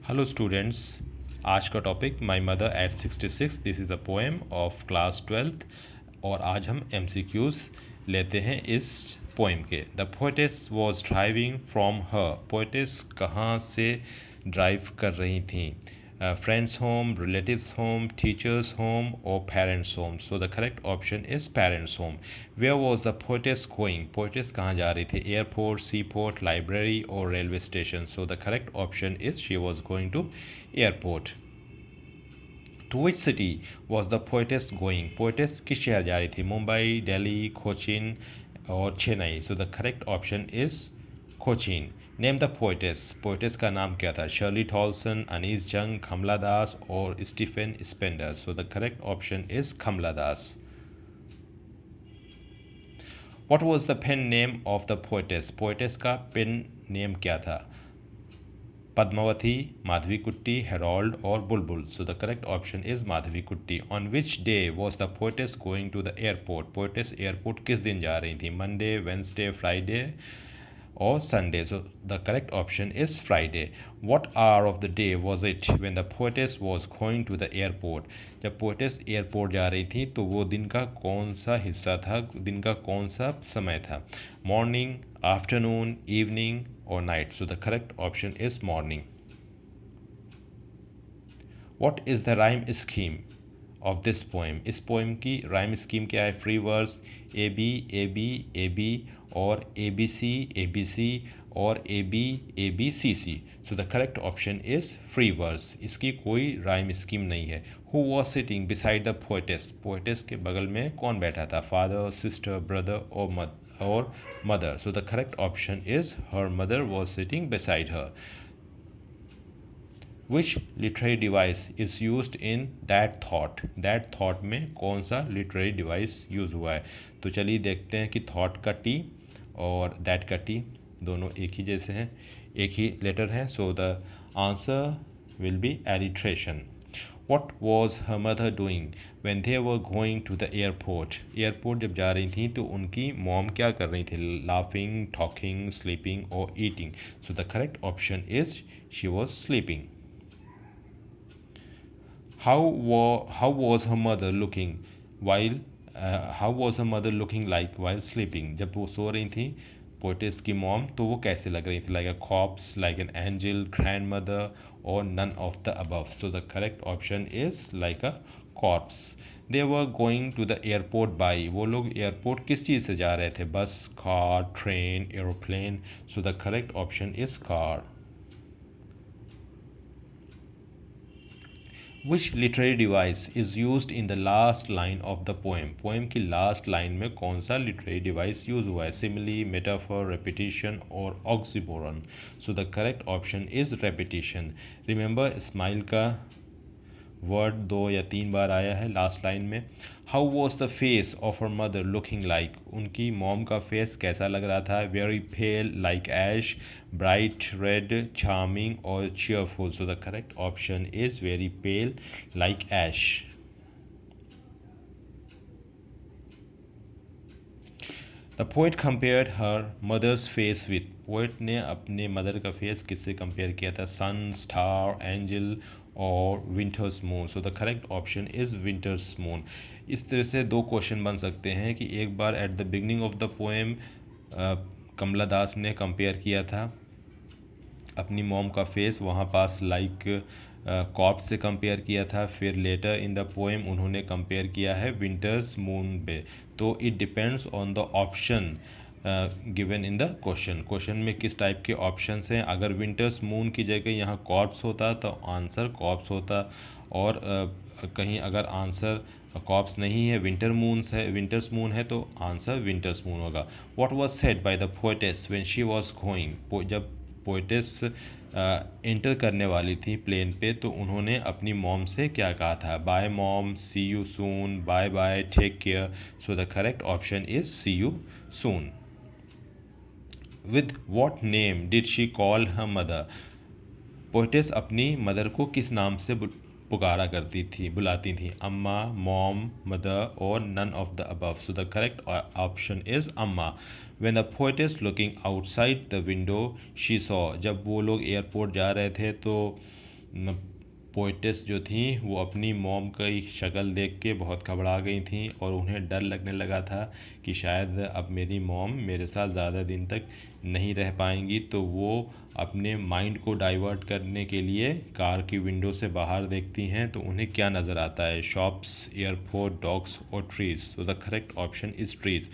Hello students, आज का topic my mother eight 66। This is a poem of class 12th और आज हम MCQs लेते हैं इस पोएम के। The poetess was driving from her. Poetess कहाँ से ड्राइव कर रही थी? Friends home, relatives home, teachers home और parents home. So the correct option is parents home. Where was the poetess going? Poetess कहाँ जा रही थी? एयरपोर्ट, सी पोर्ट, लाइब्रेरी और railway station. So the correct option is she was going to airport. To which city was the poetess going? Poetess किस शहर जा रही थी? मुंबई, दिल्ली, कोचीन और चेन्नई। सो the correct option is Cochin. Name the poetess. Poetess का नाम क्या था? शर्ली टॉल्सन, अनीस जंग, कमला दास और Stephen Spender. So the correct option is Kamala Das. What was the pen name of the poetess? Poetess का पेन नेम क्या था? पद्मावती, माधवीकुट्टी, हेरोल्ड और Bulbul. So the correct option is Madhavikutty. On which day was the poetess going to the airport? Poetess airport किस दिन जा रही थी? Monday, Wednesday, Friday और Sunday. So the correct option is Friday. What hour of the day was it when the poetess was going to the airport? जब poetess airport जा रही थी तो वो दिन का कौन सा हिस्सा था, दिन का कौन सा समय था? मॉर्निंग, आफ्टरनून, इवनिंग और night. So the correct option is morning. What is the rhyme scheme of this poem? इस पोएम की राइम स्कीम क्या है? Free verse, A B A B A B और ए बी सी और A B C C. So the correct option is free verse. इसकी कोई rhyme scheme नहीं है। Who was sitting beside the poetess? Poetess के बगल में कौन बैठा था? फादर, सिस्टर, ब्रदर और mother. So the correct option is her mother was sitting beside her. Which literary device is use in that thought? That thought में कौन सा लिटरेरी डिवाइस यूज़ हुआ है? तो चलिए देखते हैं कि थाट का टी और दैट का टी दोनों एक ही जैसे हैं, एक ही लेटर है। So the answer will be alliteration. What was her mother doing when they were going to the airport? Airport जब जा रही थी तो उनकी मॉम क्या कर रही थी? लाफिंग, टॉकिंग, स्लीपिंग और eating. So the correct option is she was sleeping. How was her mother looking while how was her mother looking like while sleeping? जब वो सो रही थी पोएटेस की मॉम तो वो कैसे लग रही थी? Like a corpse, like an angel, grandmother और none of the above. So the correct option is like a corpse. They were going to the airport by. वो लोग एयरपोर्ट किस चीज़ से जा रहे थे? बस, car, train, aeroplane. So the correct option is car. Which literary device is use in the last line of the poem? Poem की last line में कौन सा लिटरेरी डिवाइस यूज हुआ है? सिमिली, मेटाफर, रेपिटिशन और oxymoron. So the correct option is repetition. Remember smile का word 2 या 3 बार आया है लास्ट लाइन में। How was the face of her mother looking like? उनकी मॉम का फेस कैसा लग रहा था? Very pale, like ash, bright red, charming और cheerful. So the correct option is very pale, like ash. The poet compared her mother's face with. Poet ने अपने mother का फेस किससे कंपेयर किया था? सन, स्टार, एंजल और winter's moon. So the correct option is winter's moon. इस तरह से दो क्वेश्चन बन सकते हैं कि एक बार at the beginning of the poem Kamala Das ने कंपेयर किया था अपनी मॉम का फेस, वहाँ पास लाइक कॉप्स से कंपेयर किया था, फिर लेटर इन द पोएम उन्होंने कंपेयर किया है विंटर्स मून पे। तो it depends on the option given in the question में किस टाइप के ऑप्शंस हैं। अगर विंटर्स मून की जगह यहाँ कॉप्स होता तो आंसर कॉप्स होता, और कहीं अगर आंसर कॉप्स नहीं है, विंटर्स मून है तो आंसर विंटर्स मून होगा। What was said by the poetess when she was going? जब पोएटेस एंटर करने वाली थी प्लेन पे तो उन्होंने अपनी मॉम से क्या कहा था? Bye mom, see you soon, bye bye, take care. So the correct option is see you soon. With what name did she call her mother? Poetess अपनी मदर को किस नाम से पुकारा करती थी, बुलाती थी? अम्मा, मॉम, मदर और none of the above. So the correct option is amma. When the poetess looking outside the window she saw. जब वो लोग एयरपोर्ट जा रहे थे तो पोइटेस जो थी वो अपनी मॉम की शक्ल देख के बहुत घबरा गई थी और उन्हें डर लगने लगा था कि शायद अब मेरी मॉम मेरे साथ ज़्यादा दिन तक नहीं रह पाएंगी। तो वो अपने माइंड को डाइवर्ट करने के लिए कार की विंडो से बाहर देखती हैं, तो उन्हें क्या नज़र आता है? शॉप्स, एयरपोर्ट, डॉग्स और trees. So the correct option is trees.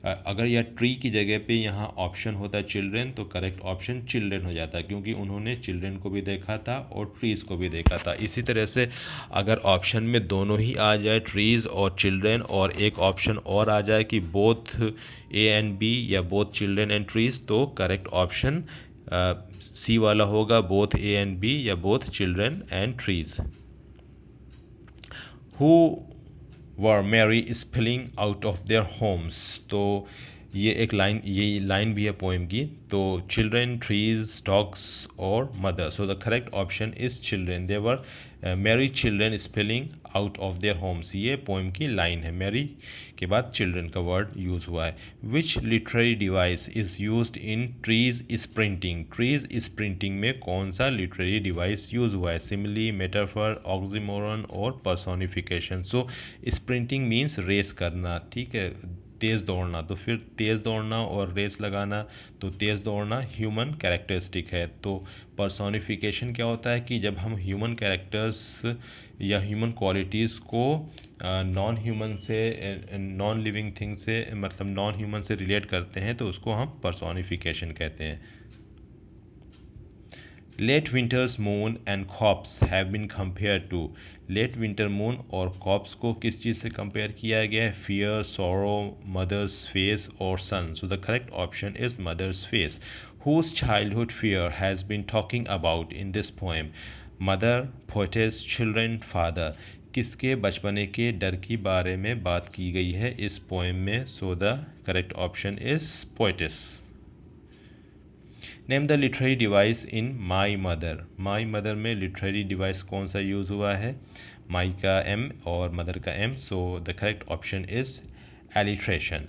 अगर यह ट्री की जगह पे यहाँ ऑप्शन होता चिल्ड्रेन, तो करेक्ट ऑप्शन चिल्ड्रेन हो जाता, क्योंकि उन्होंने चिल्ड्रेन को भी देखा था और ट्रीज़ को भी देखा था। इसी तरह से अगर ऑप्शन में दोनों ही आ जाए, ट्रीज़ और चिल्ड्रेन, और एक ऑप्शन और आ जाए कि बोथ ए एंड बी या बोथ चिल्ड्रेन एंड ट्रीज़, तो करेक्ट ऑप्शन सी वाला होगा, बोथ ए एंड बी या both children and trees. Who were merry spilling out of their homes. तो ये लाइन भी है पोएम की। तो चिल्ड्रेन, ट्रीज, डॉग्स और mother. So the correct option is children. They were merry children spelling out of their homes. ये poem की line है। मैरी के बाद चिल्ड्रेन का वर्ड यूज़ हुआ है। विच literary device is used in trees sprinting. Trees sprinting में कौन सा लिटरेरी डिवाइस यूज़ हुआ है? सिमिली, मेटाफर, ऑक्सीमोरन और पर्सोनिफिकेशन। सो स्प्रिंटिंग मीन्स रेस करना, ठीक है, तेज़ दौड़ना। तो फिर तेज़ दौड़ना और रेस लगाना, तो तेज़ दौड़ना ह्यूमन कैरेक्टरिस्टिक है। तो पर्सोनिफिकेशन क्या होता है कि जब हम ह्यूमन कैरेक्टर्स या ह्यूमन क्वालिटीज़ को नॉन ह्यूमन से, नॉन लिविंग थिंग से, मतलब नॉन ह्यूमन से रिलेट करते हैं, तो उसको हम पर्सोनिफिकेशन कहते हैं। Late winter's moon and corpse have been compare to. Late winter moon और कॉप्स को किस चीज़ से कंपेयर किया गया है? फियर, सोरो, मदर्स फेस और sun. So the correct option is mother's face. Whose childhood fear has been talking about in this poem? Mother, poetess, children, father. किसके बचपने के डर की बारे में बात की गई है इस पोएम में? सो the correct option is poetess. Name the literary device in my mother. My mother में लिटरेरी डिवाइस कौन सा यूज़ हुआ है? माई का एम और मदर का M. So the correct option is alliteration.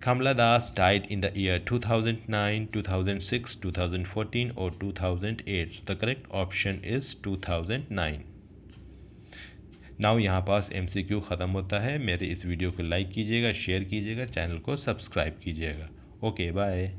Kamala Das died in the year 2009, 2006, 2014 or 2008. The correct option is 2009. Now यहाँ पास MCQ ख़त्म होता है। मेरे इस वीडियो को लाइक कीजिएगा, शेयर कीजिएगा, चैनल को सब्सक्राइब कीजिएगा। Okay, bye.